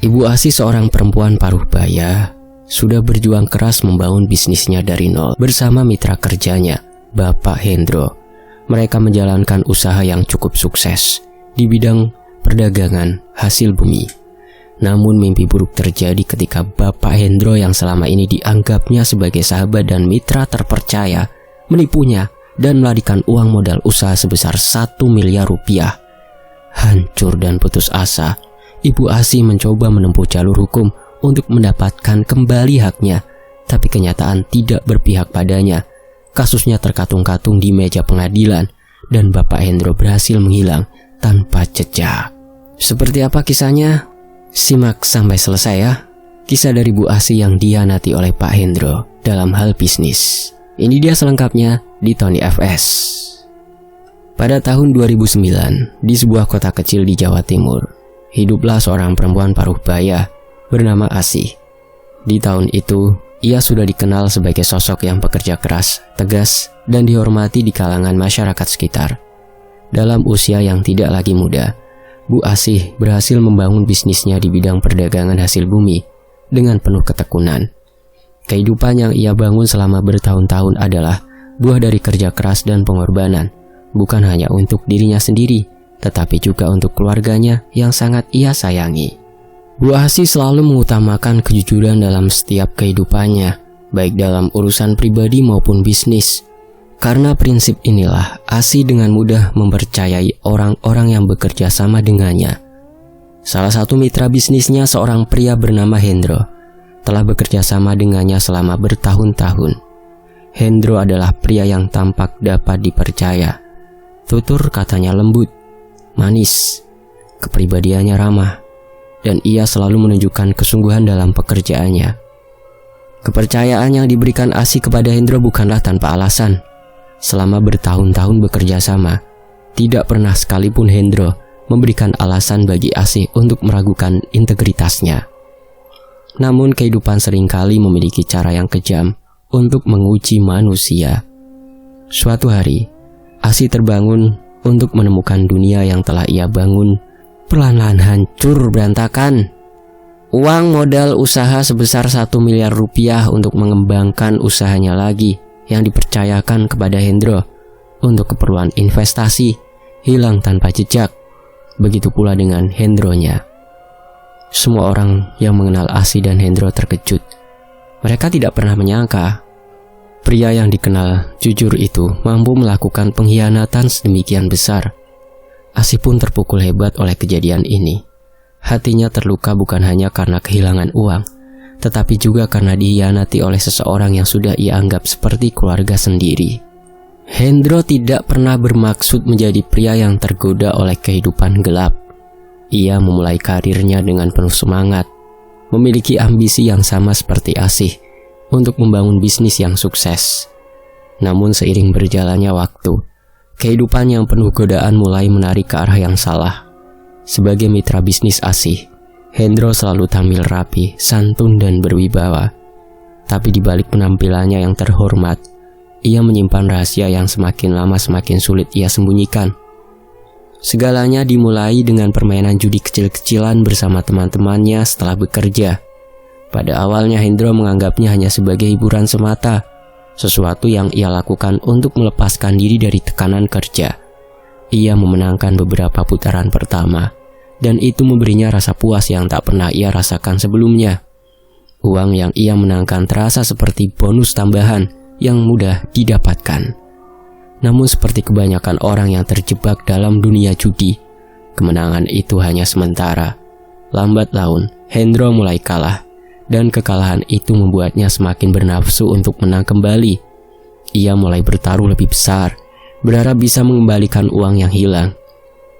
Ibu Asih, seorang perempuan paruh baya, sudah berjuang keras membangun bisnisnya dari nol bersama mitra kerjanya, Bapak Hendro. Mereka menjalankan usaha yang cukup sukses di bidang perdagangan hasil bumi. Namun mimpi buruk terjadi ketika Bapak Hendro yang selama ini dianggapnya sebagai sahabat dan mitra terpercaya menipunya dan melarikan uang modal usaha sebesar 1 miliar rupiah. Hancur dan putus asa, Ibu Asih mencoba menempuh jalur hukum untuk mendapatkan kembali haknya, tapi kenyataan tidak berpihak padanya. Kasusnya terkatung-katung di meja pengadilan dan Bapak Hendro berhasil menghilang tanpa jejak. Seperti apa kisahnya? Simak sampai selesai ya. Kisah dari Bu Asih yang dihianati oleh Pak Hendro dalam hal bisnis. Ini dia selengkapnya di Tony FS. Pada tahun 2009, di sebuah kota kecil di Jawa Timur, hiduplah seorang perempuan paruh baya bernama Asih. Di tahun itu, ia sudah dikenal sebagai sosok yang pekerja keras, tegas, dan dihormati di kalangan masyarakat sekitar. Dalam usia yang tidak lagi muda, Bu Asih berhasil membangun bisnisnya di bidang perdagangan hasil bumi dengan penuh ketekunan. Kehidupan yang ia bangun selama bertahun-tahun adalah buah dari kerja keras dan pengorbanan, bukan hanya untuk dirinya sendiri, tetapi juga untuk keluarganya yang sangat ia sayangi. Bu Asih selalu mengutamakan kejujuran dalam setiap kehidupannya, baik dalam urusan pribadi maupun bisnis. Karena prinsip inilah, Asih dengan mudah mempercayai orang-orang yang bekerja sama dengannya. Salah satu mitra bisnisnya, seorang pria bernama Hendro, telah bekerja sama dengannya selama bertahun-tahun. Hendro adalah pria yang tampak dapat dipercaya. Tutur katanya lembut, manis, kepribadiannya ramah, dan ia selalu menunjukkan kesungguhan dalam pekerjaannya. Kepercayaan yang diberikan Asih kepada Hendro bukanlah tanpa alasan. Selama bertahun-tahun bekerja sama, tidak pernah sekalipun Hendro memberikan alasan bagi Asih untuk meragukan integritasnya. Namun kehidupan seringkali memiliki cara yang kejam untuk menguji manusia. Suatu hari, Asih terbangun untuk menemukan dunia yang telah ia bangun perlahan-lahan hancur berantakan. Uang modal usaha sebesar 1 miliar rupiah untuk mengembangkan usahanya lagi yang dipercayakan kepada Hendro untuk keperluan investasi hilang tanpa jejak. Begitu pula dengan Hendronya. Semua orang yang mengenal Asih dan Hendro terkejut. Mereka tidak pernah menyangka pria yang dikenal jujur itu mampu melakukan pengkhianatan sedemikian besar. Asih pun terpukul hebat oleh kejadian ini. Hatinya terluka bukan hanya karena kehilangan uang, tetapi juga karena dikhianati oleh seseorang yang sudah ia anggap seperti keluarga sendiri. Hendro tidak pernah bermaksud menjadi pria yang tergoda oleh kehidupan gelap. Ia memulai karirnya dengan penuh semangat, memiliki ambisi yang sama seperti Asih untuk membangun bisnis yang sukses. Namun seiring berjalannya waktu, kehidupan yang penuh godaan mulai menarik ke arah yang salah. Sebagai mitra bisnis Asih, Hendro selalu tampil rapi, santun dan berwibawa. Tapi di balik penampilannya yang terhormat, ia menyimpan rahasia yang semakin lama semakin sulit ia sembunyikan. Segalanya dimulai dengan permainan judi kecil-kecilan bersama teman-temannya setelah bekerja. Pada awalnya Hendro menganggapnya hanya sebagai hiburan semata, sesuatu yang ia lakukan untuk melepaskan diri dari tekanan kerja. Ia memenangkan beberapa putaran pertama, dan itu memberinya rasa puas yang tak pernah ia rasakan sebelumnya. Uang yang ia menangkan terasa seperti bonus tambahan yang mudah didapatkan. Namun seperti kebanyakan orang yang terjebak dalam dunia judi, kemenangan itu hanya sementara. Lambat laun, Hendro mulai kalah, dan kekalahan itu membuatnya semakin bernafsu untuk menang kembali. Ia mulai bertaruh lebih besar, berharap bisa mengembalikan uang yang hilang.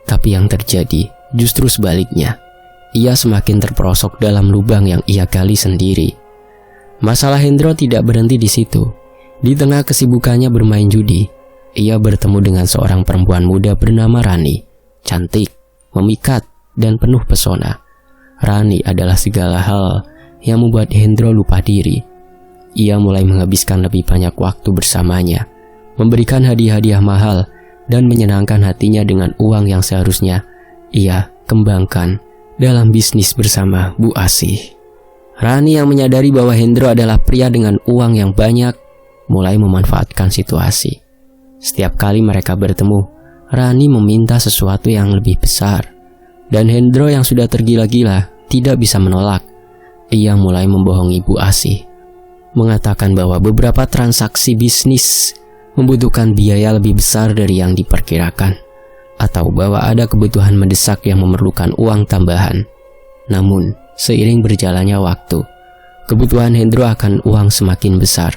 Tapi yang terjadi justru sebaliknya. Ia semakin terperosok dalam lubang yang ia gali sendiri. Masalah Hendro tidak berhenti di situ. Di tengah kesibukannya bermain judi, ia bertemu dengan seorang perempuan muda bernama Rani. Cantik, memikat, dan penuh pesona. Rani adalah segala hal yang membuat Hendro lupa diri. Ia mulai menghabiskan lebih banyak waktu bersamanya, memberikan hadiah-hadiah mahal, dan menyenangkan hatinya dengan uang yang seharusnya ia kembangkan dalam bisnis bersama Bu Asih. Rani yang menyadari bahwa Hendro adalah pria dengan uang yang banyak mulai memanfaatkan situasi. Setiap kali mereka bertemu, Rani meminta sesuatu yang lebih besar. Dan Hendro yang sudah tergila-gila tidak bisa menolak. Ia mulai membohongi Bu Asih, mengatakan bahwa beberapa transaksi bisnis membutuhkan biaya lebih besar dari yang diperkirakan, atau bahwa ada kebutuhan mendesak yang memerlukan uang tambahan. Namun, seiring berjalannya waktu, kebutuhan Hendro akan uang semakin besar.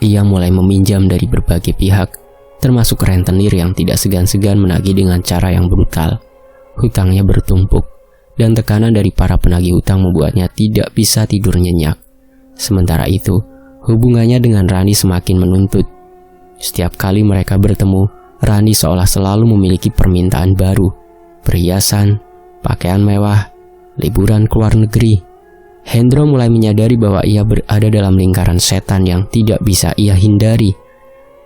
Ia mulai meminjam dari berbagai pihak, termasuk rentenir yang tidak segan-segan menagih dengan cara yang brutal. Hutangnya bertumpuk, dan tekanan dari para penagih hutang membuatnya tidak bisa tidur nyenyak. Sementara itu, hubungannya dengan Rani semakin menuntut. Setiap kali mereka bertemu, Rani seolah selalu memiliki permintaan baru, perhiasan, pakaian mewah, liburan ke luar negeri. Hendro mulai menyadari bahwa ia berada dalam lingkaran setan yang tidak bisa ia hindari.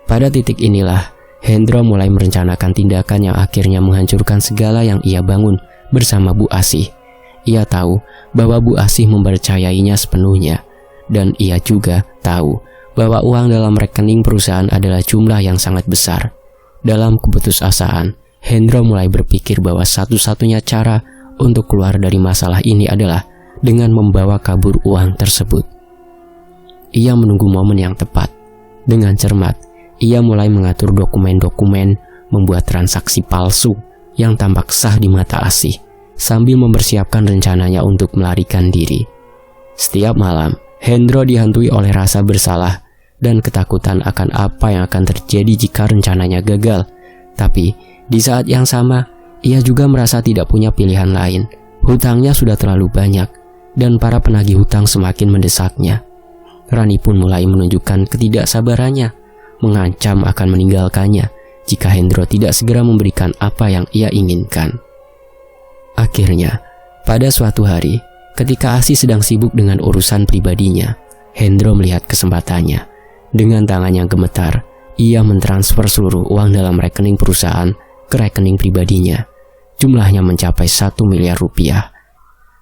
Pada titik inilah, Hendro mulai merencanakan tindakan yang akhirnya menghancurkan segala yang ia bangun bersama Bu Asih. Ia tahu bahwa Bu Asih mempercayainya sepenuhnya, dan ia juga tahu bahwa uang dalam rekening perusahaan adalah jumlah yang sangat besar. Dalam keputusasaan, Hendro mulai berpikir bahwa satu-satunya cara untuk keluar dari masalah ini adalah dengan membawa kabur uang tersebut. Ia menunggu momen yang tepat. Dengan cermat, ia mulai mengatur dokumen-dokumen, membuat transaksi palsu yang tampak sah di mata Asih, sambil mempersiapkan rencananya untuk melarikan diri. Setiap malam, Hendro dihantui oleh rasa bersalah dan ketakutan akan apa yang akan terjadi jika rencananya gagal. Tapi, di saat yang sama, ia juga merasa tidak punya pilihan lain. Hutangnya sudah terlalu banyak, dan para penagih hutang semakin mendesaknya. Rani pun mulai menunjukkan ketidaksabarannya, mengancam akan meninggalkannya jika Hendro tidak segera memberikan apa yang ia inginkan. Akhirnya, pada suatu hari, ketika Asih sedang sibuk dengan urusan pribadinya, Hendro melihat kesempatannya. Dengan tangan yang gemetar, ia mentransfer seluruh uang dalam rekening perusahaan ke rekening pribadinya. Jumlahnya mencapai 1 miliar rupiah.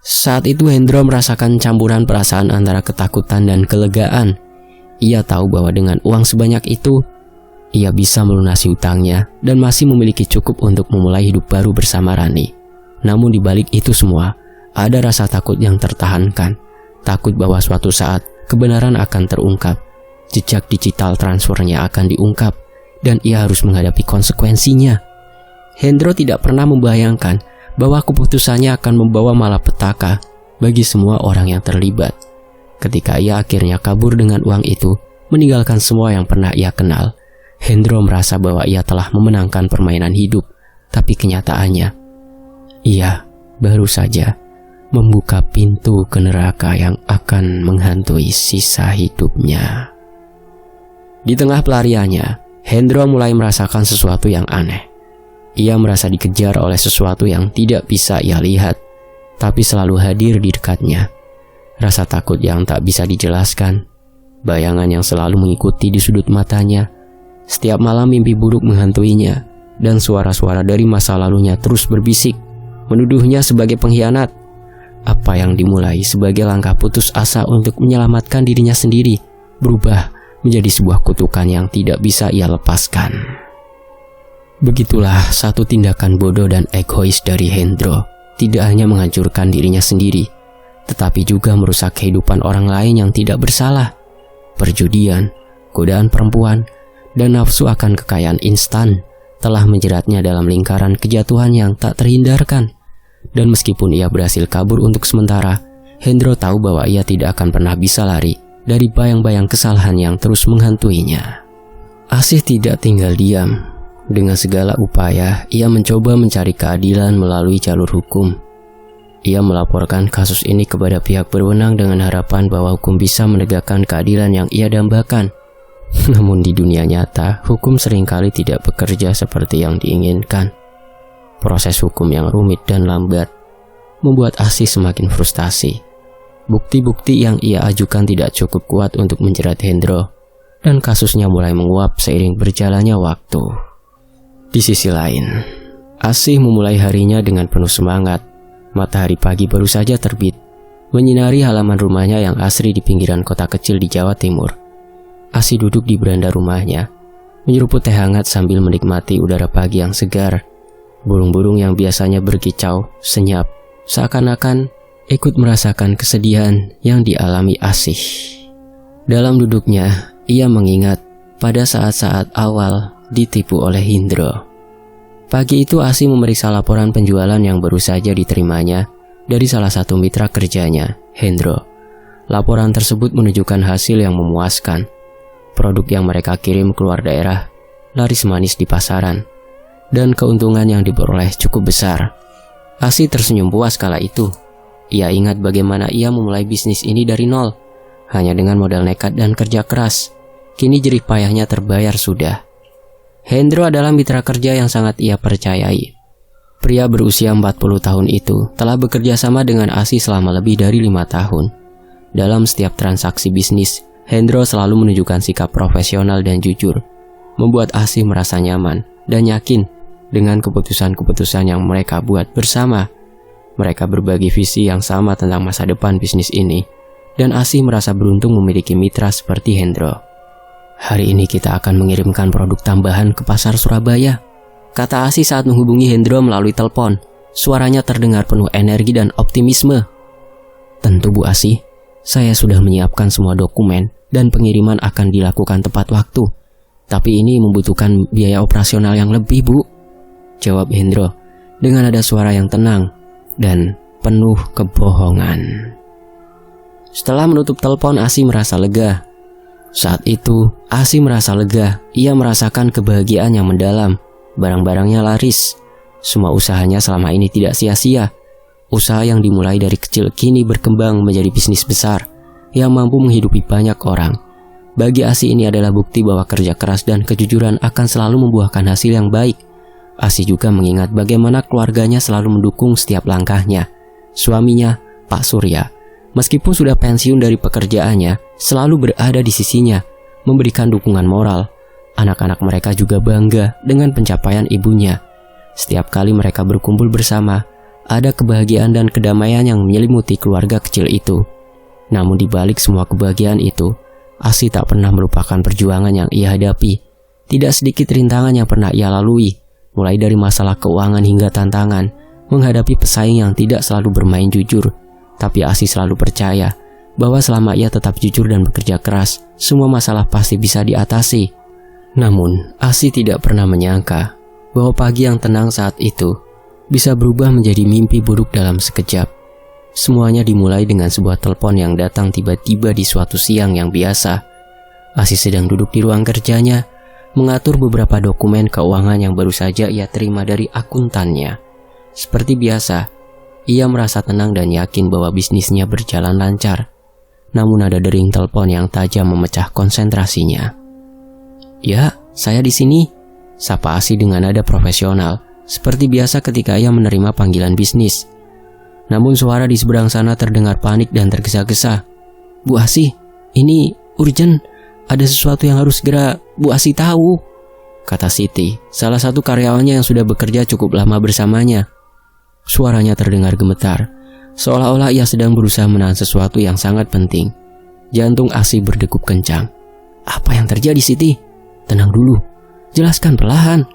Saat itu Hendro merasakan campuran perasaan antara ketakutan dan kelegaan. Ia tahu bahwa dengan uang sebanyak itu, ia bisa melunasi hutangnya dan masih memiliki cukup untuk memulai hidup baru bersama Rani. Namun di balik itu semua, ada rasa takut yang tertahankan. Takut bahwa suatu saat kebenaran akan terungkap. Jejak digital transfernya akan diungkap, dan ia harus menghadapi konsekuensinya. Hendro tidak pernah membayangkan bahwa keputusannya akan membawa malapetaka bagi semua orang yang terlibat. Ketika ia akhirnya kabur dengan uang itu, meninggalkan semua yang pernah ia kenal, Hendro merasa bahwa ia telah memenangkan permainan hidup. Tapi kenyataannya, ia baru saja membuka pintu ke neraka yang akan menghantui sisa hidupnya. Di tengah pelariannya, Hendro mulai merasakan sesuatu yang aneh. Ia merasa dikejar oleh sesuatu yang tidak bisa ia lihat, tapi selalu hadir di dekatnya. Rasa takut yang tak bisa dijelaskan, bayangan yang selalu mengikuti di sudut matanya. Setiap malam mimpi buruk menghantuinya, dan suara-suara dari masa lalunya terus berbisik, menuduhnya sebagai pengkhianat. Apa yang dimulai sebagai langkah putus asa untuk menyelamatkan dirinya sendiri, berubah menjadi sebuah kutukan yang tidak bisa ia lepaskan. Begitulah satu tindakan bodoh dan egois dari Hendro. Tidak hanya menghancurkan dirinya sendiri, tetapi juga merusak kehidupan orang lain yang tidak bersalah. Perjudian, godaan perempuan, dan nafsu akan kekayaan instan telah menjeratnya dalam lingkaran kejatuhan yang tak terhindarkan. Dan meskipun ia berhasil kabur untuk sementara, Hendro tahu bahwa ia tidak akan pernah bisa lari dari bayang-bayang kesalahan yang terus menghantuinya. Asih tidak tinggal diam. Dengan segala upaya, ia mencoba mencari keadilan melalui jalur hukum. Ia melaporkan kasus ini kepada pihak berwenang dengan harapan bahwa hukum bisa menegakkan keadilan yang ia dambakan. Namun di dunia nyata, hukum seringkali tidak bekerja seperti yang diinginkan. Proses hukum yang rumit dan lambat membuat Asih semakin frustasi. Bukti-bukti yang ia ajukan tidak cukup kuat untuk menjerat Hendro, dan kasusnya mulai menguap seiring berjalannya waktu. Di sisi lain, Asih memulai harinya dengan penuh semangat, Matahari pagi baru saja terbit, menyinari halaman rumahnya yang asri di pinggiran kota kecil di Jawa Timur. Asi duduk di beranda rumahnya, menyeruput teh hangat sambil menikmati udara pagi yang segar. Burung-burung yang biasanya berkicau senyap, seakan-akan ikut merasakan kesedihan yang dialami Asih. Dalam duduknya, ia mengingat pada saat-saat awal ditipu oleh Hendro. Pagi itu Asih memeriksa laporan penjualan yang baru saja diterimanya dari salah satu mitra kerjanya, Hendro. Laporan tersebut menunjukkan hasil yang memuaskan. Produk yang mereka kirim keluar daerah laris manis di pasaran, dan keuntungan yang diperoleh cukup besar. Asih tersenyum puas kala itu. Ia ingat bagaimana ia memulai bisnis ini dari nol, hanya dengan modal nekat dan kerja keras. Kini jerih payahnya terbayar sudah. Hendro adalah mitra kerja yang sangat ia percayai. Pria berusia 40 tahun itu telah bekerja sama dengan Asih selama lebih dari 5 tahun. Dalam setiap transaksi bisnis, Hendro selalu menunjukkan sikap profesional dan jujur, membuat Asih merasa nyaman dan yakin dengan keputusan-keputusan yang mereka buat bersama. Mereka berbagi visi yang sama tentang masa depan bisnis ini, dan Asih merasa beruntung memiliki mitra seperti Hendro. Hari ini kita akan mengirimkan produk tambahan ke pasar Surabaya, kata Asih saat menghubungi Hendro melalui telepon. Suaranya terdengar penuh energi dan optimisme. Tentu Bu Asih, saya sudah menyiapkan semua dokumen dan pengiriman akan dilakukan tepat waktu. Tapi ini membutuhkan biaya operasional yang lebih, Bu, jawab Hendro dengan nada suara yang tenang dan penuh kebohongan. Setelah menutup telepon, Asih merasa lega. Saat itu, Asih merasa lega. Ia merasakan kebahagiaan yang mendalam. Barang-barangnya laris. Semua usahanya selama ini tidak sia-sia. Usaha yang dimulai dari kecil kini berkembang menjadi bisnis besar yang mampu menghidupi banyak orang. Bagi Asih ini adalah bukti bahwa kerja keras dan kejujuran akan selalu membuahkan hasil yang baik. Asih juga mengingat bagaimana keluarganya selalu mendukung setiap langkahnya. Suaminya, Pak Surya, meskipun sudah pensiun dari pekerjaannya, selalu berada di sisinya, memberikan dukungan moral. Anak-anak mereka juga bangga dengan pencapaian ibunya. Setiap kali mereka berkumpul bersama, ada kebahagiaan dan kedamaian yang menyelimuti keluarga kecil itu. Namun di balik semua kebahagiaan itu, Asih tak pernah melupakan perjuangan yang ia hadapi. Tidak sedikit rintangan yang pernah ia lalui, mulai dari masalah keuangan hingga tantangan menghadapi pesaing yang tidak selalu bermain jujur. Tapi Asih selalu percaya bahwa selama ia tetap jujur dan bekerja keras, semua masalah pasti bisa diatasi. Namun, Asih tidak pernah menyangka bahwa pagi yang tenang saat itu bisa berubah menjadi mimpi buruk dalam sekejap. Semuanya dimulai dengan sebuah telepon yang datang tiba-tiba di suatu siang yang biasa. Asih sedang duduk di ruang kerjanya, mengatur beberapa dokumen keuangan yang baru saja ia terima dari akuntannya. Seperti biasa, ia merasa tenang dan yakin bahwa bisnisnya berjalan lancar. Namun ada dering telepon yang tajam memecah konsentrasinya. "Ya, saya di sini," sapa Asih dengan nada profesional, seperti biasa ketika ia menerima panggilan bisnis. Namun suara di seberang sana terdengar panik dan tergesa-gesa. "Bu Asih, ini urgent. Ada sesuatu yang harus segera Bu Asih tahu," kata Siti, salah satu karyawannya yang sudah bekerja cukup lama bersamanya. Suaranya terdengar gemetar, seolah-olah ia sedang berusaha menahan sesuatu yang sangat penting. Jantung Asih berdegup kencang. "Apa yang terjadi, Siti? Tenang dulu, jelaskan perlahan."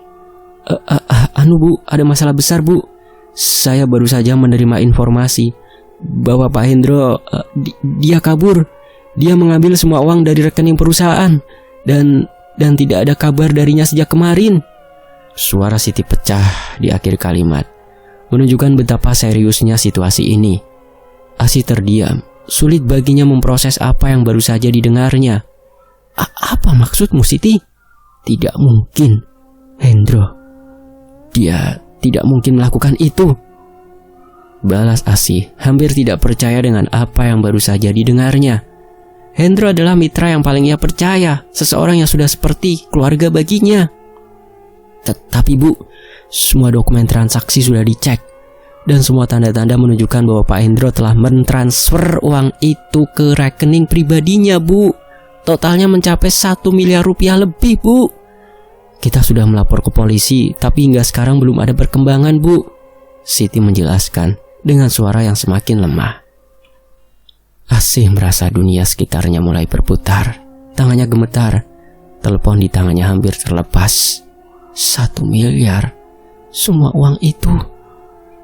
Anu Bu, ada masalah besar Bu. Saya baru saja menerima informasi bahwa Pak Hendro, dia kabur. Dia mengambil semua uang dari rekening perusahaan dan tidak ada kabar darinya sejak kemarin." Suara Siti pecah di akhir kalimat, menunjukkan betapa seriusnya situasi ini. Asih terdiam, sulit baginya memproses apa yang baru saja didengarnya. "Apa maksudmu, Siti?" "Tidak mungkin, Hendro. Dia tidak mungkin melakukan itu," balas Asih, hampir tidak percaya dengan apa yang baru saja didengarnya. Hendro adalah mitra yang paling ia percaya, seseorang yang sudah seperti keluarga baginya. "Tapi Bu, semua dokumen transaksi sudah dicek, dan semua tanda-tanda menunjukkan bahwa Pak Hendro telah mentransfer uang itu ke rekening pribadinya, Bu. Totalnya mencapai 1 miliar rupiah lebih, Bu. Kita sudah melapor ke polisi, tapi hingga sekarang belum ada perkembangan, Bu," Siti menjelaskan dengan suara yang semakin lemah. Asih merasa dunia sekitarnya mulai berputar. Tangannya gemetar. Telepon di tangannya hampir terlepas. 1 miliar. Semua uang itu.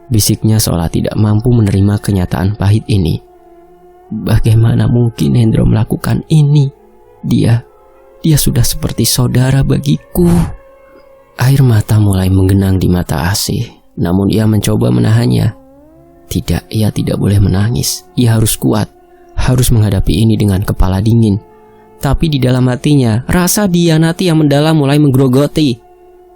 Bisiknya seolah tidak mampu menerima kenyataan pahit ini. Bagaimana mungkin Hendro melakukan ini? Dia sudah seperti saudara bagiku. Air mata mulai menggenang di mata Asih. Namun ia mencoba menahannya. Tidak, ia tidak boleh menangis. Ia harus kuat. Harus menghadapi ini dengan kepala dingin. Tapi di dalam hatinya, rasa dihianati yang mendalam mulai menggerogoti.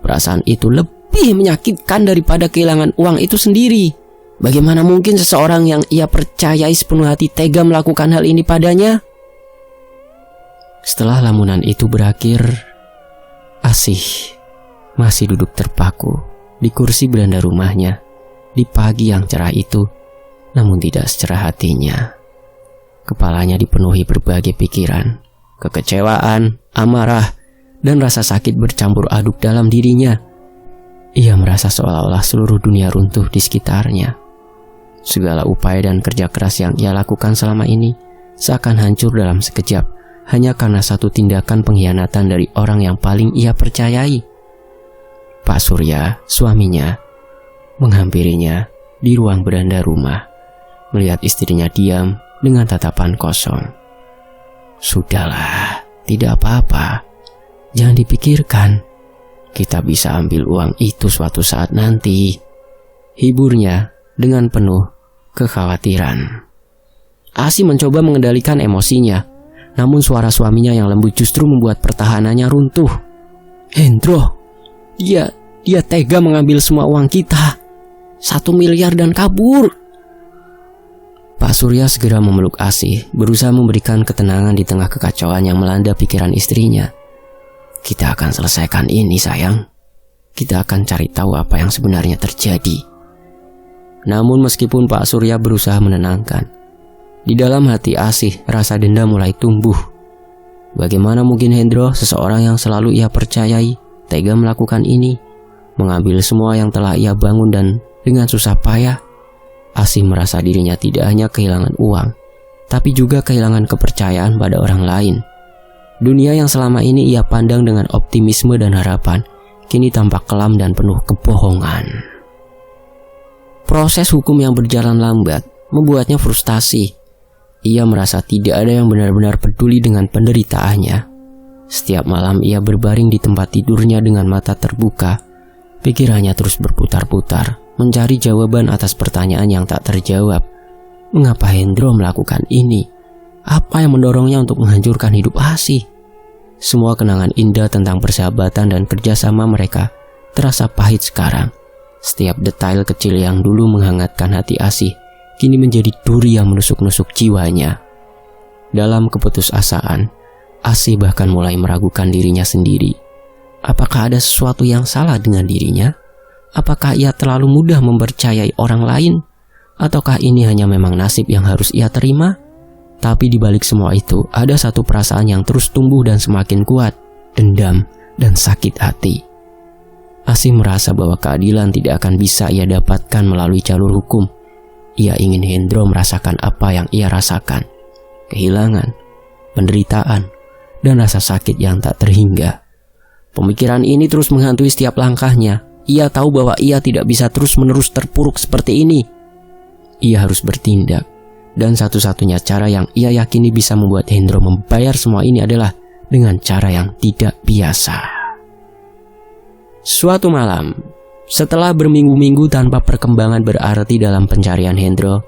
Perasaan itu lebih menyakitkan daripada kehilangan uang itu sendiri. Bagaimana mungkin seseorang yang ia percayai sepenuh hati tega melakukan hal ini padanya? Setelah lamunan itu berakhir, Asih masih duduk terpaku di kursi beranda rumahnya di pagi yang cerah itu, namun tidak secerah hatinya. Kepalanya dipenuhi berbagai pikiran, kekecewaan, amarah, dan rasa sakit bercampur aduk dalam dirinya. Ia merasa seolah-olah seluruh dunia runtuh di sekitarnya. Segala upaya dan kerja keras yang ia lakukan selama ini seakan hancur dalam sekejap, hanya karena satu tindakan pengkhianatan dari orang yang paling ia percayai. Pak Surya, suaminya, menghampirinya di ruang beranda rumah, melihat istrinya diam dengan tatapan kosong. Sudahlah, tidak apa-apa. Jangan dipikirkan. Kita bisa ambil uang itu suatu saat nanti. Hiburnya dengan penuh kekhawatiran. Asih mencoba mengendalikan emosinya, namun suara suaminya yang lembut justru membuat pertahanannya runtuh. Hendro, dia tega mengambil semua uang kita. 1 miliar dan kabur. Pak Surya segera memeluk Asih, berusaha memberikan ketenangan di tengah kekacauan yang melanda pikiran istrinya. Kita akan selesaikan ini, sayang. Kita akan cari tahu apa yang sebenarnya terjadi. Namun meskipun Pak Surya berusaha menenangkan, di dalam hati Asih rasa dendam mulai tumbuh. Bagaimana mungkin Hendro, seseorang yang selalu ia percayai, tega melakukan ini, mengambil semua yang telah ia bangun dan dengan susah payah. Asih merasa dirinya tidak hanya kehilangan uang, tapi juga kehilangan kepercayaan pada orang lain. Dunia yang selama ini ia pandang dengan optimisme dan harapan, kini tampak kelam dan penuh kebohongan. Proses hukum yang berjalan lambat membuatnya frustasi. Ia merasa tidak ada yang benar-benar peduli dengan penderitaannya. Setiap malam ia berbaring di tempat tidurnya dengan mata terbuka. Pikirannya terus berputar-putar, mencari jawaban atas pertanyaan yang tak terjawab. Mengapa Hendro melakukan ini? Apa yang mendorongnya untuk menghancurkan hidup Asih? Semua kenangan indah tentang persahabatan dan kerjasama mereka terasa pahit sekarang. Setiap detail kecil yang dulu menghangatkan hati Asih kini menjadi duri yang menusuk-nusuk jiwanya. Dalam keputusasaan, Asih bahkan mulai meragukan dirinya sendiri. Apakah ada sesuatu yang salah dengan dirinya? Apakah ia terlalu mudah mempercayai orang lain? Ataukah ini hanya memang nasib yang harus ia terima? Tapi di balik semua itu, ada satu perasaan yang terus tumbuh dan semakin kuat, dendam dan sakit hati. Asih merasa bahwa keadilan tidak akan bisa ia dapatkan melalui jalur hukum. Ia ingin Hendro merasakan apa yang ia rasakan, kehilangan, penderitaan, dan rasa sakit yang tak terhingga. Pemikiran ini terus menghantui setiap langkahnya. Ia tahu bahwa ia tidak bisa terus-menerus terpuruk seperti ini. Ia harus bertindak, dan satu-satunya cara yang ia yakini bisa membuat Hendro membayar semua ini adalah dengan cara yang tidak biasa. Suatu malam, setelah berminggu-minggu tanpa perkembangan berarti dalam pencarian Hendro,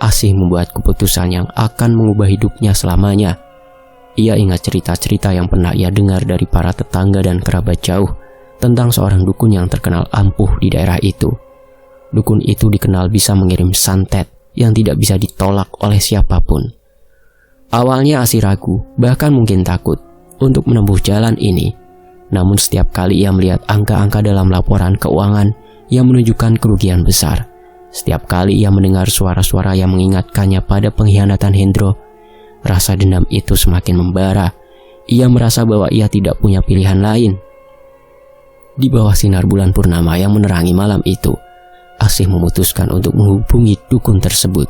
Asih membuat keputusan yang akan mengubah hidupnya selamanya. Ia ingat cerita-cerita yang pernah ia dengar dari para tetangga dan kerabat jauh tentang seorang dukun yang terkenal ampuh di daerah itu. Dukun itu dikenal bisa mengirim santet yang tidak bisa ditolak oleh siapapun. Awalnya Asih ragu, bahkan mungkin takut untuk menempuh jalan ini. Namun setiap kali ia melihat angka-angka dalam laporan keuangan yang menunjukkan kerugian besar, setiap kali ia mendengar suara-suara yang mengingatkannya pada pengkhianatan Hendro, rasa dendam itu semakin membara. Ia merasa bahwa ia tidak punya pilihan lain. Di bawah sinar bulan purnama yang menerangi malam itu, Asih memutuskan untuk menghubungi dukun tersebut.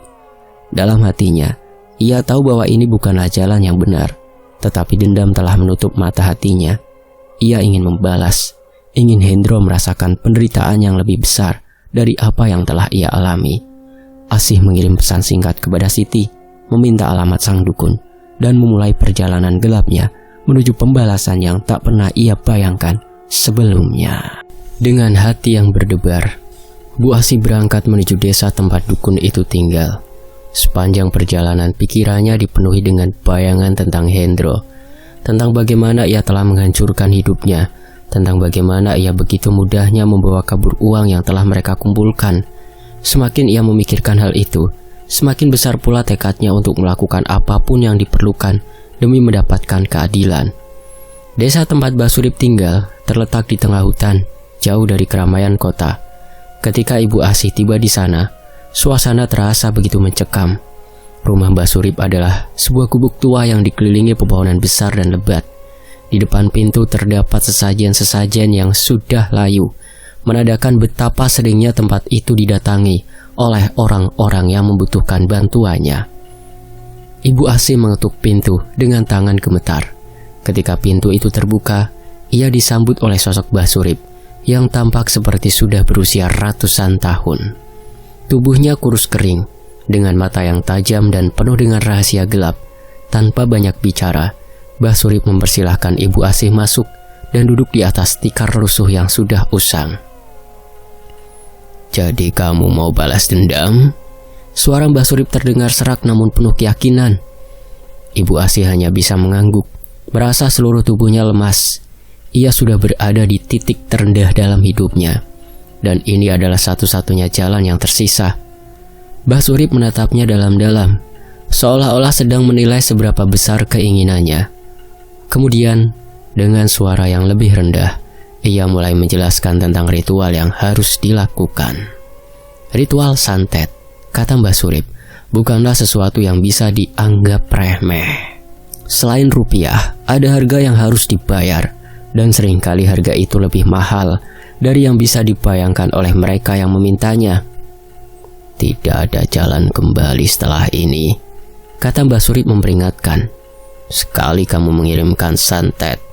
Dalam hatinya, ia tahu bahwa ini bukanlah jalan yang benar, tetapi dendam telah menutup mata hatinya. Ia ingin membalas, ingin Hendro merasakan penderitaan yang lebih besar dari apa yang telah ia alami. Asih mengirim pesan singkat kepada Siti, meminta alamat sang dukun, dan memulai perjalanan gelapnya menuju pembalasan yang tak pernah ia bayangkan sebelumnya. Dengan hati yang berdebar, Bu Asih berangkat menuju desa tempat dukun itu tinggal. Sepanjang perjalanan pikirannya dipenuhi dengan bayangan tentang Hendro, tentang bagaimana ia telah menghancurkan hidupnya, tentang bagaimana ia begitu mudahnya membawa kabur uang yang telah mereka kumpulkan. Semakin ia memikirkan hal itu, semakin besar pula tekadnya untuk melakukan apapun yang diperlukan demi mendapatkan keadilan. Desa tempat Basurip tinggal terletak di tengah hutan, jauh dari keramaian kota. Ketika Ibu Asih tiba di sana, suasana terasa begitu mencekam. Rumah Basurip adalah sebuah gubuk tua yang dikelilingi pepohonan besar dan lebat. Di depan pintu terdapat sesajen-sesajen yang sudah layu, menandakan betapa seringnya tempat itu didatangi oleh orang-orang yang membutuhkan bantuannya. Ibu Asih mengetuk pintu dengan tangan gemetar. Ketika pintu itu terbuka, ia disambut oleh sosok Basurip yang tampak seperti sudah berusia ratusan tahun. Tubuhnya kurus kering, dengan mata yang tajam dan penuh dengan rahasia gelap. Tanpa banyak bicara, Basurip mempersilahkan Ibu Asih masuk dan duduk di atas tikar rusuh yang sudah usang. "Jadi kamu mau balas dendam?" Suara Basurip terdengar serak namun penuh keyakinan. Ibu Asih hanya bisa mengangguk, merasa seluruh tubuhnya lemas. Ia sudah berada di titik terendah dalam hidupnya, dan ini adalah satu-satunya jalan yang tersisa. Basurip menatapnya dalam-dalam, seolah-olah sedang menilai seberapa besar keinginannya. Kemudian, dengan suara yang lebih rendah, ia mulai menjelaskan tentang ritual yang harus dilakukan. Ritual santet, kata Basurip, bukanlah sesuatu yang bisa dianggap remeh. Selain rupiah, ada harga yang harus dibayar, dan seringkali harga itu lebih mahal dari yang bisa dibayangkan oleh mereka yang memintanya. "Tidak ada jalan kembali setelah ini," kata Basurip memperingatkan. "Sekali kamu mengirimkan santet,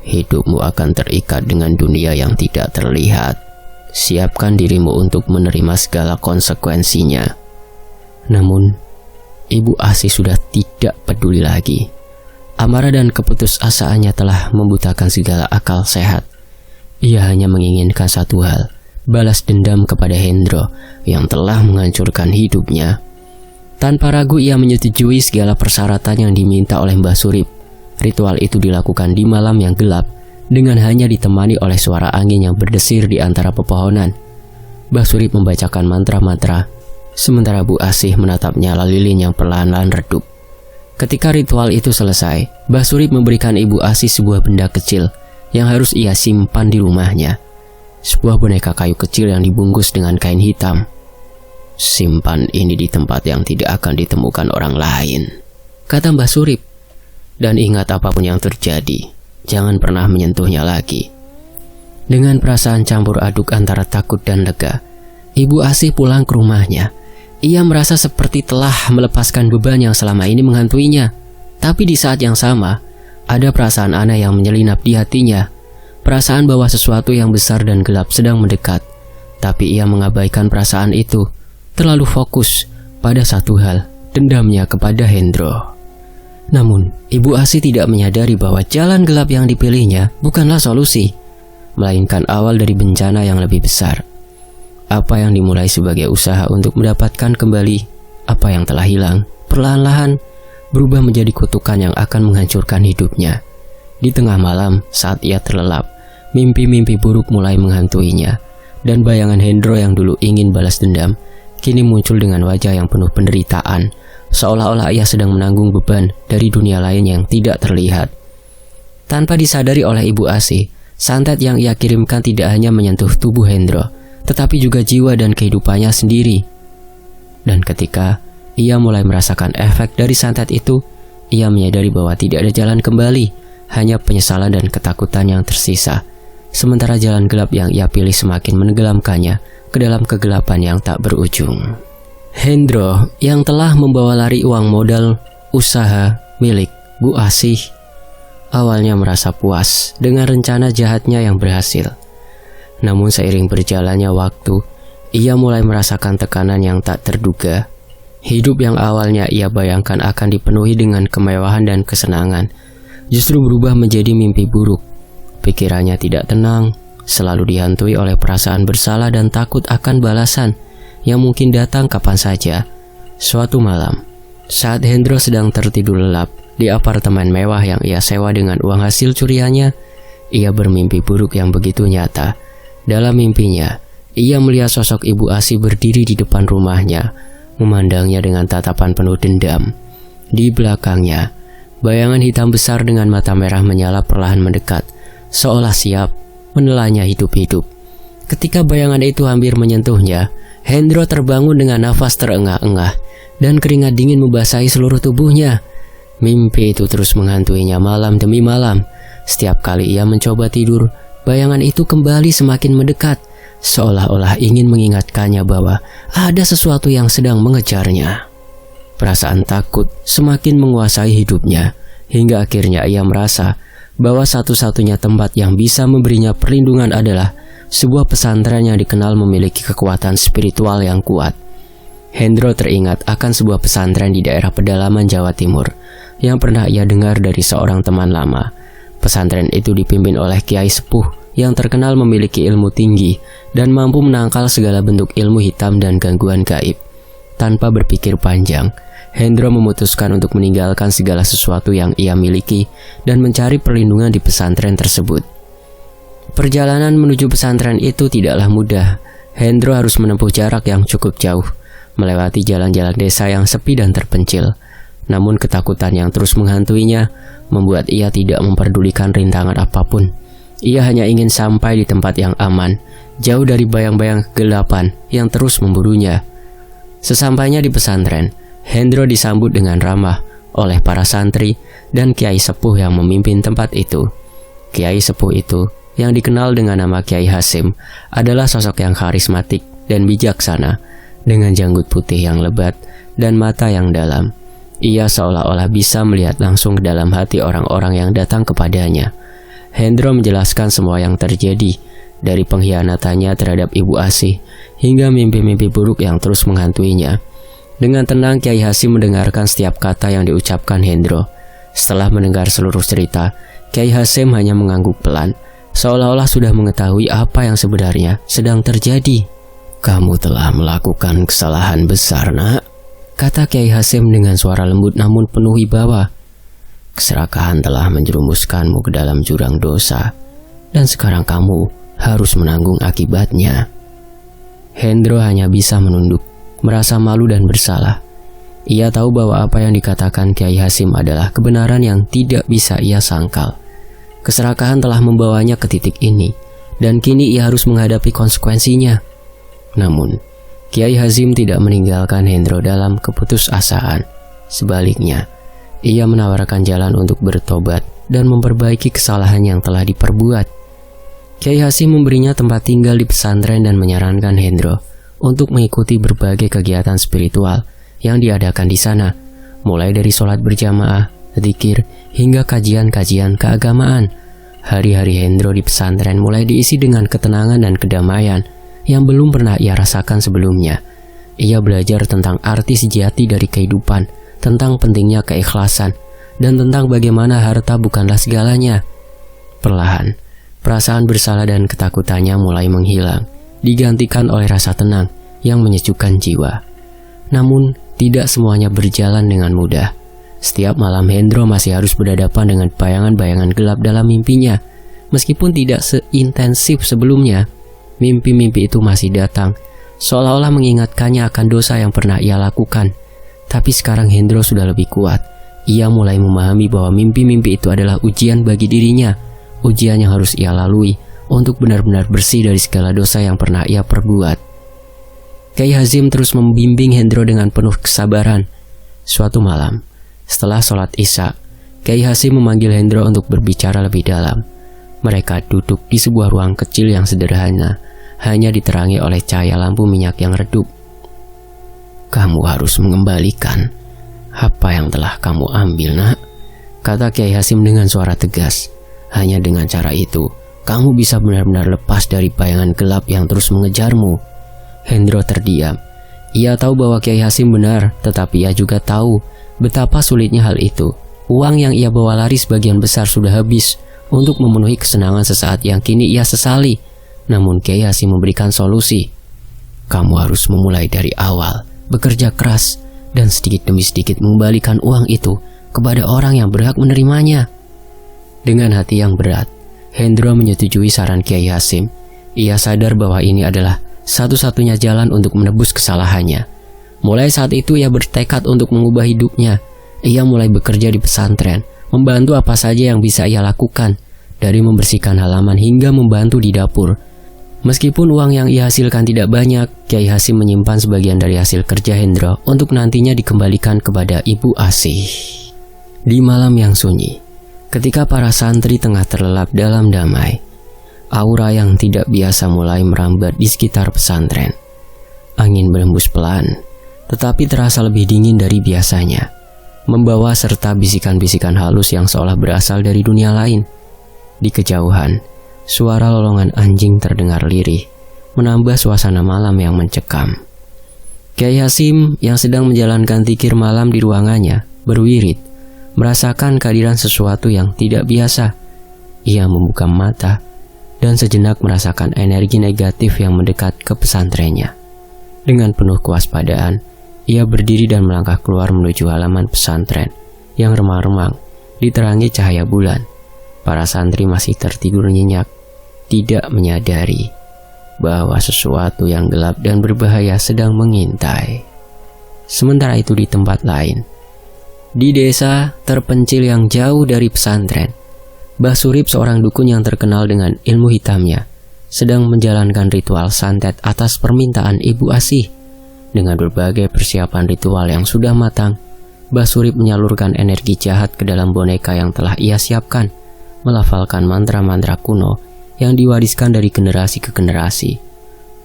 hidupmu akan terikat dengan dunia yang tidak terlihat. Siapkan dirimu untuk menerima segala konsekuensinya." Namun, Ibu Asih sudah tidak peduli lagi. Amarah dan keputusasaannya telah membutakan segala akal sehat. Ia hanya menginginkan satu hal, balas dendam kepada Hendro yang telah menghancurkan hidupnya. Tanpa ragu ia menyetujui segala persyaratan yang diminta oleh Basurip. Ritual itu dilakukan di malam yang gelap, dengan hanya ditemani oleh suara angin yang berdesir di antara pepohonan. Basurip membacakan mantra-mantra, sementara Bu Asih menatap nyala lilin yang perlahan-lahan redup. Ketika ritual itu selesai, Basurip memberikan Ibu Asih sebuah benda kecil yang harus ia simpan di rumahnya. Sebuah boneka kayu kecil yang dibungkus dengan kain hitam. "Simpan ini di tempat yang tidak akan ditemukan orang lain," kata Basurip. "Dan ingat apapun yang terjadi, jangan pernah menyentuhnya lagi." Dengan perasaan campur aduk antara takut dan lega, Ibu Asih pulang ke rumahnya. Ia merasa seperti telah melepaskan beban yang selama ini menghantuinya. Tapi di saat yang sama, ada perasaan aneh yang menyelinap di hatinya. Perasaan bahwa sesuatu yang besar dan gelap sedang mendekat. Tapi ia mengabaikan perasaan itu, terlalu fokus pada satu hal, dendamnya kepada Hendro. Namun, Ibu Asih tidak menyadari bahwa jalan gelap yang dipilihnya bukanlah solusi, melainkan awal dari bencana yang lebih besar. Apa yang dimulai sebagai usaha untuk mendapatkan kembali apa yang telah hilang, perlahan-lahan berubah menjadi kutukan yang akan menghancurkan hidupnya. Di tengah malam, saat ia terlelap, mimpi-mimpi buruk mulai menghantuinya, dan bayangan Hendro yang dulu ingin balas dendam, kini muncul dengan wajah yang penuh penderitaan, seolah-olah ia sedang menanggung beban dari dunia lain yang tidak terlihat. Tanpa disadari oleh Ibu Asih, santet yang ia kirimkan tidak hanya menyentuh tubuh Hendro, tetapi juga jiwa dan kehidupannya sendiri. Dan ketika ia mulai merasakan efek dari santet itu, ia menyadari bahwa tidak ada jalan kembali, hanya penyesalan dan ketakutan yang tersisa. sementara jalan gelap yang ia pilih semakin menenggelamkannya ke dalam kegelapan yang tak berujung. Hendro yang telah membawa lari uang modal usaha milik Bu Asih awalnya merasa puas dengan rencana jahatnya yang berhasil. Namun seiring berjalannya waktu, ia mulai merasakan tekanan yang tak terduga. Hidup yang awalnya ia bayangkan akan dipenuhi dengan kemewahan dan kesenangan, justru berubah menjadi mimpi buruk. Pikirannya tidak tenang, selalu dihantui oleh perasaan bersalah dan takut akan balasan yang mungkin datang kapan saja. Suatu malam, saat Hendro sedang tertidur lelap di apartemen mewah yang ia sewa dengan uang hasil curiannya, ia bermimpi buruk yang begitu nyata. Dalam mimpinya, ia melihat sosok Ibu Asih berdiri di depan rumahnya, memandangnya dengan tatapan penuh dendam. Di belakangnya, bayangan hitam besar dengan mata merah menyala perlahan mendekat, seolah siap menelannya hidup-hidup. Ketika bayangan itu hampir menyentuhnya, Hendro terbangun dengan nafas terengah-engah dan keringat dingin membasahi seluruh tubuhnya. Mimpi itu terus menghantuinya malam demi malam. Setiap kali ia mencoba tidur, bayangan itu kembali semakin mendekat, seolah-olah ingin mengingatkannya bahwa ada sesuatu yang sedang mengejarnya. Perasaan takut semakin menguasai hidupnya, hingga akhirnya ia merasa bahwa satu-satunya tempat yang bisa memberinya perlindungan adalah sebuah pesantren yang dikenal memiliki kekuatan spiritual yang kuat. Hendro teringat akan sebuah pesantren di daerah pedalaman Jawa Timur yang pernah ia dengar dari seorang teman lama. Pesantren itu dipimpin oleh kiai sepuh yang terkenal memiliki ilmu tinggi dan mampu menangkal segala bentuk ilmu hitam dan gangguan gaib. Tanpa berpikir panjang, Hendro memutuskan untuk meninggalkan segala sesuatu yang ia miliki dan mencari perlindungan di pesantren tersebut. Perjalanan menuju pesantren itu tidaklah mudah. Hendro harus menempuh jarak yang cukup jauh, melewati jalan-jalan desa yang sepi dan terpencil. Namun ketakutan yang terus menghantuinya membuat ia tidak memperdulikan rintangan apapun. Ia hanya ingin sampai di tempat yang aman, jauh dari bayang-bayang kegelapan yang terus memburunya. Sesampainya di pesantren, Hendro disambut dengan ramah oleh para santri dan kiai sepuh yang memimpin tempat itu. Kiai sepuh itu, yang dikenal dengan nama Kiai Hasim, adalah sosok yang karismatik dan bijaksana, dengan janggut putih yang lebat dan mata yang dalam. Ia seolah-olah bisa melihat langsung ke dalam hati orang-orang yang datang kepadanya. Hendro menjelaskan semua yang terjadi, dari pengkhianatannya terhadap Ibu Asih hingga mimpi-mimpi buruk yang terus menghantuinya. Dengan tenang, Kiai Hasim mendengarkan setiap kata yang diucapkan Hendro. Setelah mendengar seluruh cerita, Kiai Hasim hanya mengangguk pelan, seolah-olah sudah mengetahui apa yang sebenarnya sedang terjadi. "Kamu telah melakukan kesalahan besar, nak," kata Kiai Hasim dengan suara lembut namun penuh wibawa. "Keserakahan telah menjerumuskanmu ke dalam jurang dosa, dan sekarang kamu harus menanggung akibatnya." Hendro hanya bisa menunduk, merasa malu dan bersalah. Ia tahu bahwa apa yang dikatakan Kiai Hasim adalah kebenaran yang tidak bisa ia sangkal. Keserakahan telah membawanya ke titik ini, dan kini ia harus menghadapi konsekuensinya. Namun, Kiai Hasim tidak meninggalkan Hendro dalam keputusasaan. Sebaliknya, ia menawarkan jalan untuk bertobat dan memperbaiki kesalahan yang telah diperbuat. Kiai Hasim memberinya tempat tinggal di pesantren dan menyarankan Hendro untuk mengikuti berbagai kegiatan spiritual yang diadakan di sana, mulai dari sholat berjamaah, zikir, hingga kajian-kajian keagamaan. Hari-hari Hendro di pesantren mulai diisi dengan ketenangan dan kedamaian yang belum pernah ia rasakan sebelumnya. Ia belajar tentang arti sejati dari kehidupan, tentang pentingnya keikhlasan, dan tentang bagaimana harta bukanlah segalanya. Perlahan, perasaan bersalah dan ketakutannya mulai menghilang, digantikan oleh rasa tenang yang menyejukkan jiwa. Namun, tidak semuanya berjalan dengan mudah. Setiap malam Hendro masih harus berhadapan dengan bayangan-bayangan gelap dalam mimpinya. Meskipun tidak seintensif sebelumnya, mimpi-mimpi itu masih datang, seolah-olah mengingatkannya akan dosa yang pernah ia lakukan. Tapi sekarang Hendro sudah lebih kuat. Ia mulai memahami bahwa mimpi-mimpi itu adalah ujian bagi dirinya, ujian yang harus ia lalui untuk benar-benar bersih dari segala dosa yang pernah ia perbuat. Kiai Hasim terus membimbing Hendro dengan penuh kesabaran. Suatu malam, setelah sholat Isya, Kiai Hasim memanggil Hendro untuk berbicara lebih dalam. Mereka duduk di sebuah ruang kecil yang sederhana, hanya diterangi oleh cahaya lampu minyak yang redup. "Kamu harus mengembalikan apa yang telah kamu ambil, nak," kata Kiai Hasyim dengan suara tegas. "Hanya dengan cara itu, kamu bisa benar-benar lepas dari bayangan gelap yang terus mengejarmu." Hendro terdiam. Ia tahu bahwa Kiai Hasyim benar, tetapi ia juga tahu betapa sulitnya hal itu. Uang yang ia bawa lari sebagian besar sudah habis untuk memenuhi kesenangan sesaat yang kini ia sesali. Namun Kiai Hasyim memberikan solusi. "Kamu harus memulai dari awal, bekerja keras, dan sedikit demi sedikit mengembalikan uang itu kepada orang yang berhak menerimanya." Dengan hati yang berat, Hendro menyetujui saran Kiai Hasyim. Ia sadar bahwa ini adalah satu-satunya jalan untuk menebus kesalahannya. Mulai saat itu ia bertekad untuk mengubah hidupnya. Ia mulai bekerja di pesantren, membantu apa saja yang bisa ia lakukan, dari membersihkan halaman hingga membantu di dapur. Meskipun uang yang ia hasilkan tidak banyak, Kiai Hasyim menyimpan sebagian dari hasil kerja Hendro untuk nantinya dikembalikan kepada Ibu Asih. Di malam yang sunyi, ketika para santri tengah terlelap dalam damai, aura yang tidak biasa mulai merambat di sekitar pesantren. Angin berembus pelan, tetapi terasa lebih dingin dari biasanya, membawa serta bisikan-bisikan halus yang seolah berasal dari dunia lain. Di kejauhan, suara lolongan anjing terdengar lirih, menambah suasana malam yang mencekam. Kiai Hasyim yang sedang menjalankan zikir malam di ruangannya berwirid, merasakan kehadiran sesuatu yang tidak biasa. Ia membuka mata dan sejenak merasakan energi negatif yang mendekat ke pesantrennya. Dengan penuh kewaspadaan, ia berdiri dan melangkah keluar menuju halaman pesantren yang remang-remang diterangi cahaya bulan. Para santri masih tertidur nyenyak, tidak menyadari bahwa sesuatu yang gelap dan berbahaya sedang mengintai. Sementara itu di tempat lain, di desa terpencil yang jauh dari pesantren, Mbah Surip, seorang dukun yang terkenal dengan ilmu hitamnya, sedang menjalankan ritual santet atas permintaan Ibu Asih. Dengan berbagai persiapan ritual yang sudah matang, Mbah Surip menyalurkan energi jahat ke dalam boneka yang telah ia siapkan, melafalkan mantra-mantra kuno yang diwariskan dari generasi ke generasi.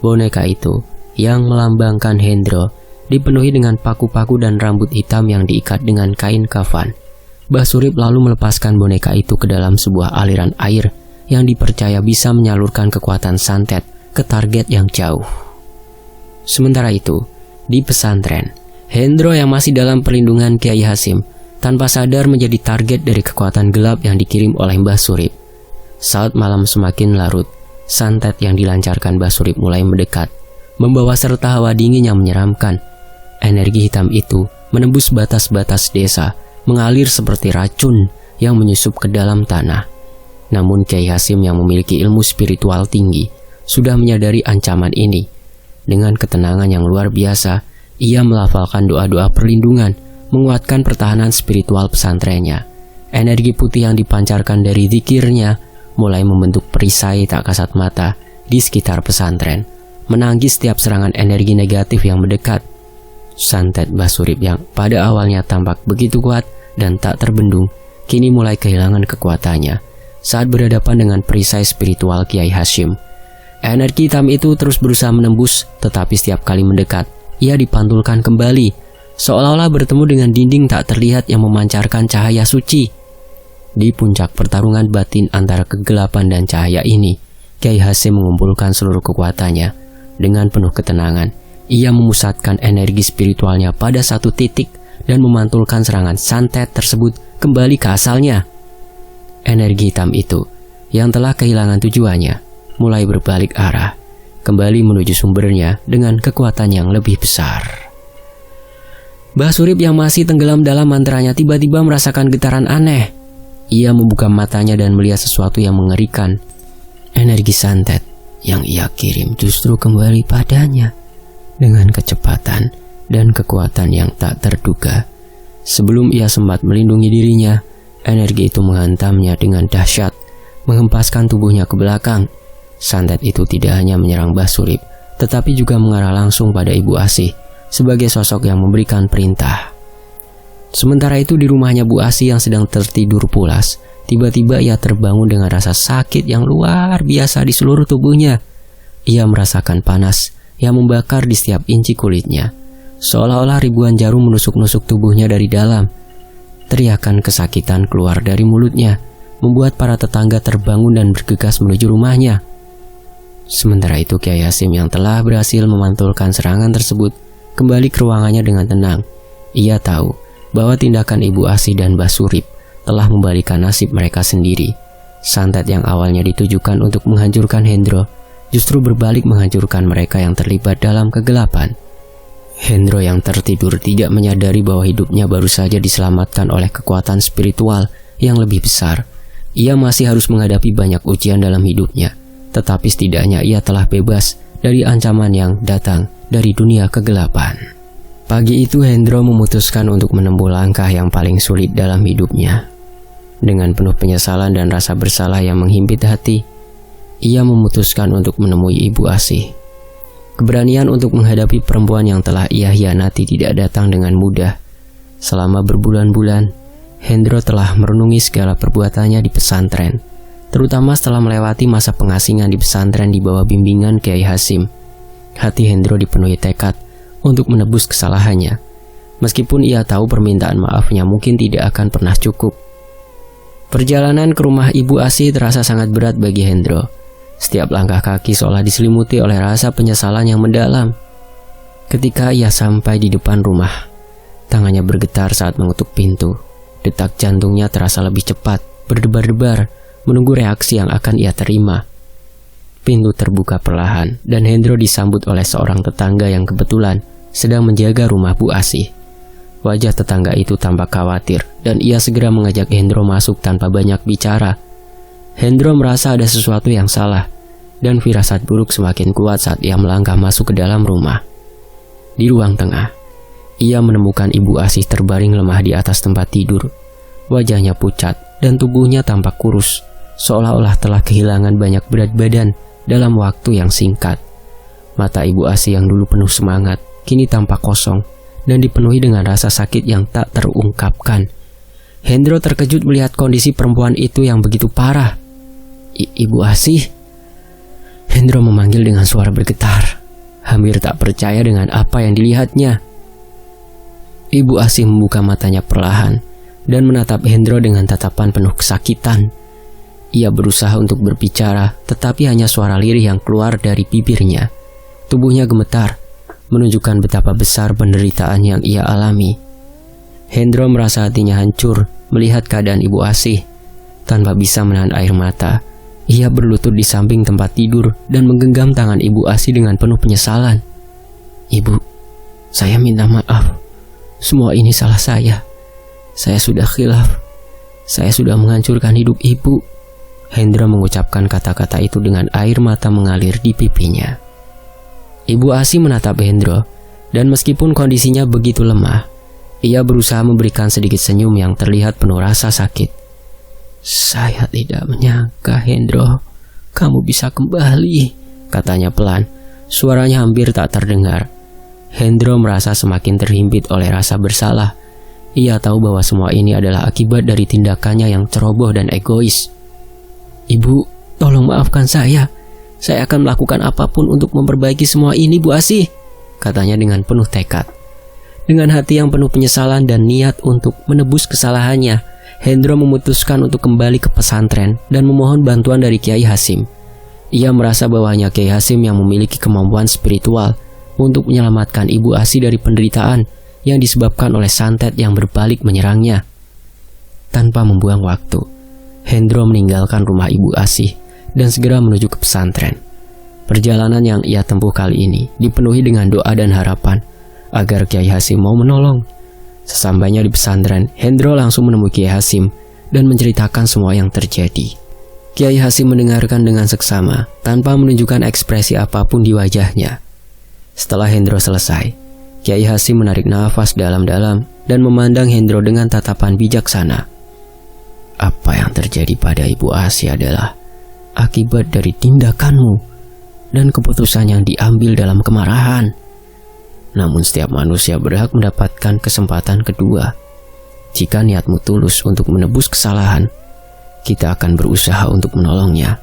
Boneka itu, yang melambangkan Hendro, dipenuhi dengan paku-paku dan rambut hitam yang diikat dengan kain kafan. Mbah Surip lalu melepaskan boneka itu ke dalam sebuah aliran air yang dipercaya bisa menyalurkan kekuatan santet ke target yang jauh. Sementara itu, di pesantren, Hendro yang masih dalam perlindungan Kiai Hasyim tanpa sadar menjadi target dari kekuatan gelap yang dikirim oleh Mbah Surip. Saat malam semakin larut, santet yang dilancarkan Mbah Surip mulai mendekat, membawa serta hawa dingin yang menyeramkan. Energi hitam itu menembus batas-batas desa, mengalir seperti racun yang menyusup ke dalam tanah. Namun Kiai Hasyim yang memiliki ilmu spiritual tinggi sudah menyadari ancaman ini. Dengan ketenangan yang luar biasa, ia melafalkan doa-doa perlindungan, menguatkan pertahanan spiritual pesantrennya. Energi putih yang dipancarkan dari zikirnya mulai membentuk perisai tak kasat mata di sekitar pesantren, menangkis setiap serangan energi negatif yang mendekat. Santet Mbah Surip yang pada awalnya tampak begitu kuat dan tak terbendung, kini mulai kehilangan kekuatannya saat berhadapan dengan perisai spiritual Kiai Hasyim. Energi hitam itu terus berusaha menembus, tetapi setiap kali mendekat, ia dipantulkan kembali, seolah-olah bertemu dengan dinding tak terlihat yang memancarkan cahaya suci. Di puncak pertarungan batin antara kegelapan dan cahaya ini, Kiai Hasyim mengumpulkan seluruh kekuatannya. Dengan penuh ketenangan, ia memusatkan energi spiritualnya pada satu titik dan memantulkan serangan santet tersebut kembali ke asalnya. Energi hitam itu, yang telah kehilangan tujuannya, mulai berbalik arah, kembali menuju sumbernya dengan kekuatan yang lebih besar. Mbah Surip yang masih tenggelam dalam mantranya tiba-tiba merasakan getaran aneh. Ia membuka matanya dan melihat sesuatu yang mengerikan. Energi santet yang ia kirim justru kembali padanya dengan kecepatan dan kekuatan yang tak terduga. Sebelum ia sempat melindungi dirinya, energi itu menghantamnya dengan dahsyat, menghempaskan tubuhnya ke belakang. Santet itu tidak hanya menyerang Mbah Surip, tetapi juga mengarah langsung pada Ibu Asih sebagai sosok yang memberikan perintah. Sementara itu di rumahnya Bu Asih yang sedang tertidur pulas, tiba-tiba ia terbangun dengan rasa sakit yang luar biasa di seluruh tubuhnya. Ia merasakan panas yang membakar di setiap inci kulitnya, seolah-olah ribuan jarum menusuk-nusuk tubuhnya dari dalam. Teriakan kesakitan keluar dari mulutnya, membuat para tetangga terbangun dan bergegas menuju rumahnya. Sementara itu Kiai Hasim yang telah berhasil memantulkan serangan tersebut kembali ke ruangannya dengan tenang. Ia tahu bahwa tindakan Ibu Asih dan Mbah Surip telah membalikan nasib mereka sendiri. Santet yang awalnya ditujukan untuk menghancurkan Hendro justru berbalik menghancurkan mereka yang terlibat dalam kegelapan. Hendro yang tertidur tidak menyadari bahwa hidupnya baru saja diselamatkan oleh kekuatan spiritual yang lebih besar. Ia masih harus menghadapi banyak ujian dalam hidupnya, tetapi setidaknya ia telah bebas dari ancaman yang datang dari dunia kegelapan. Pagi itu Hendro memutuskan untuk menempuh langkah yang paling sulit dalam hidupnya. Dengan penuh penyesalan dan rasa bersalah yang menghimpit hati, ia memutuskan untuk menemui Ibu Asih. Keberanian untuk menghadapi perempuan yang telah ia hianati tidak datang dengan mudah. Selama berbulan-bulan, Hendro telah merenungi segala perbuatannya di pesantren, terutama setelah melewati masa pengasingan di pesantren di bawah bimbingan Kiai Hasim. Hati Hendro dipenuhi tekad untuk menebus kesalahannya, meskipun ia tahu permintaan maafnya mungkin tidak akan pernah cukup. Perjalanan ke rumah Ibu Asih terasa sangat berat bagi Hendro. Setiap langkah kaki seolah diselimuti oleh rasa penyesalan yang mendalam. Ketika ia sampai di depan rumah, tangannya bergetar saat mengetuk pintu. Detak jantungnya terasa lebih cepat, berdebar-debar, menunggu reaksi yang akan ia terima. Pintu terbuka perlahan, dan Hendro disambut oleh seorang tetangga yang kebetulan sedang menjaga rumah Bu Asih. Wajah tetangga itu tampak khawatir, dan ia segera mengajak Hendro masuk tanpa banyak bicara. Hendro merasa ada sesuatu yang salah, dan firasat buruk semakin kuat saat ia melangkah masuk ke dalam rumah. Di ruang tengah, ia menemukan Ibu Asih terbaring lemah di atas tempat tidur. Wajahnya pucat dan tubuhnya tampak kurus, seolah-olah telah kehilangan banyak berat badan dalam waktu yang singkat. Mata Ibu Asih yang dulu penuh semangat, kini tampak kosong dan dipenuhi dengan rasa sakit yang tak terungkapkan. Hendro terkejut melihat kondisi perempuan itu yang begitu parah. Ibu Asih? Hendro memanggil dengan suara bergetar, hampir tak percaya dengan apa yang dilihatnya. Ibu Asih membuka matanya perlahan dan menatap Hendro dengan tatapan penuh kesakitan. Ia berusaha untuk berbicara, tetapi hanya suara lirih yang keluar dari bibirnya. Tubuhnya gemetar, menunjukkan betapa besar penderitaan yang ia alami. Hendro merasa hatinya hancur melihat keadaan Ibu Asih. Tanpa bisa menahan air mata, ia berlutut di samping tempat tidur dan menggenggam tangan Ibu Asih dengan penuh penyesalan. Ibu, saya minta maaf. Semua ini salah saya. Saya sudah khilaf. Saya sudah menghancurkan hidup Ibu. Hendro mengucapkan kata-kata itu dengan air mata mengalir di pipinya. Ibu Asih menatap Hendro, dan meskipun kondisinya begitu lemah, ia berusaha memberikan sedikit senyum yang terlihat penuh rasa sakit. Saya tidak menyangka, Hendro, kamu bisa kembali, katanya pelan. Suaranya hampir tak terdengar. Hendro merasa semakin terhimpit oleh rasa bersalah. Ia tahu bahwa semua ini adalah akibat dari tindakannya yang ceroboh dan egois. Ibu, tolong maafkan saya. Saya akan melakukan apapun untuk memperbaiki semua ini, Bu Asih, katanya dengan penuh tekad. Dengan hati yang penuh penyesalan dan niat untuk menebus kesalahannya, Hendro memutuskan untuk kembali ke pesantren dan memohon bantuan dari Kiai Hasim. Ia merasa bahwa hanya Kiai Hasim yang memiliki kemampuan spiritual untuk menyelamatkan Ibu Asih dari penderitaan yang disebabkan oleh santet yang berbalik menyerangnya. Tanpa membuang waktu, Hendro meninggalkan rumah Ibu Asih dan segera menuju ke pesantren. Perjalanan yang ia tempuh kali ini dipenuhi dengan doa dan harapan agar Kiai Hasim mau menolong. Sesampainya di pesantren, Hendro langsung menemui Kiai Hasim dan menceritakan semua yang terjadi. Kiai Hasim mendengarkan dengan seksama tanpa menunjukkan ekspresi apapun di wajahnya. Setelah Hendro selesai, Kiai Hasim menarik nafas dalam-dalam dan memandang Hendro dengan tatapan bijaksana. Apa yang terjadi pada Ibu Asih adalah akibat dari tindakanmu dan keputusan yang diambil dalam kemarahan. Namun setiap manusia berhak mendapatkan kesempatan kedua. Jika niatmu tulus untuk menebus kesalahan, kita akan berusaha untuk menolongnya,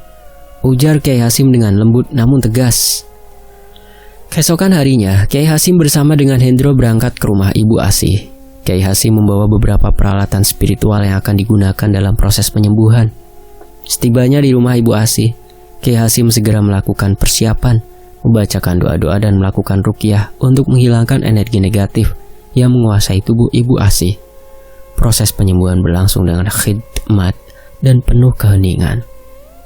ujar Kiai Hasim dengan lembut namun tegas. Keesokan harinya, Kiai Hasim bersama dengan Hendro berangkat ke rumah Ibu Asih. Kiai Hasim membawa beberapa peralatan spiritual yang akan digunakan dalam proses penyembuhan. Setibanya di rumah Ibu Asih, Kiai Hasim segera melakukan persiapan, membacakan doa-doa dan melakukan ruqyah untuk menghilangkan energi negatif yang menguasai tubuh Ibu Asih. Proses penyembuhan berlangsung dengan khidmat dan penuh keheningan.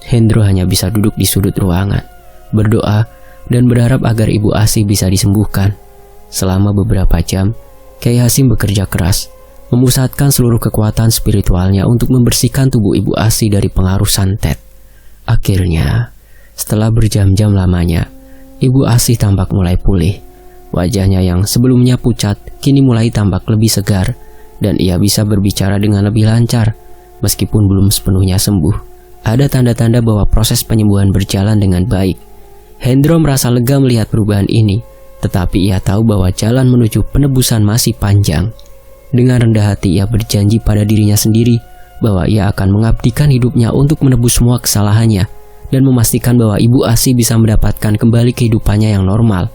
Hendro hanya bisa duduk di sudut ruangan, berdoa dan berharap agar Ibu Asih bisa disembuhkan. Selama beberapa jam, Kiai Hasim bekerja keras, memusatkan seluruh kekuatan spiritualnya untuk membersihkan tubuh Ibu Asih dari pengaruh santet. Akhirnya, setelah berjam-jam lamanya, Ibu Asih tampak mulai pulih. Wajahnya yang sebelumnya pucat kini mulai tampak lebih segar, dan ia bisa berbicara dengan lebih lancar. Meskipun belum sepenuhnya sembuh, ada tanda-tanda bahwa proses penyembuhan berjalan dengan baik. Hendro merasa lega melihat perubahan ini, tetapi ia tahu bahwa jalan menuju penebusan masih panjang. Dengan rendah hati ia berjanji pada dirinya sendiri bahwa ia akan mengabdikan hidupnya untuk menebus semua kesalahannya dan memastikan bahwa Ibu Asih bisa mendapatkan kembali kehidupannya yang normal.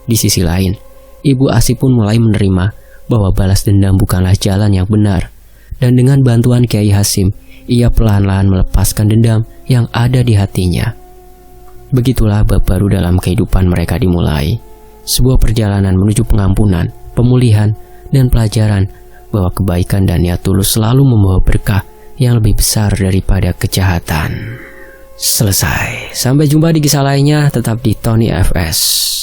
Di sisi lain, Ibu Asih pun mulai menerima bahwa balas dendam bukanlah jalan yang benar, dan dengan bantuan Kiai Hasim, ia perlahan-lahan melepaskan dendam yang ada di hatinya. Begitulah bab baru dalam kehidupan mereka dimulai, sebuah perjalanan menuju pengampunan, pemulihan, dan pelajaran bahwa kebaikan dan niat tulus selalu membawa berkah yang lebih besar daripada kejahatan. Selesai. Sampai jumpa di kisah lainnya, tetap di Tony FS.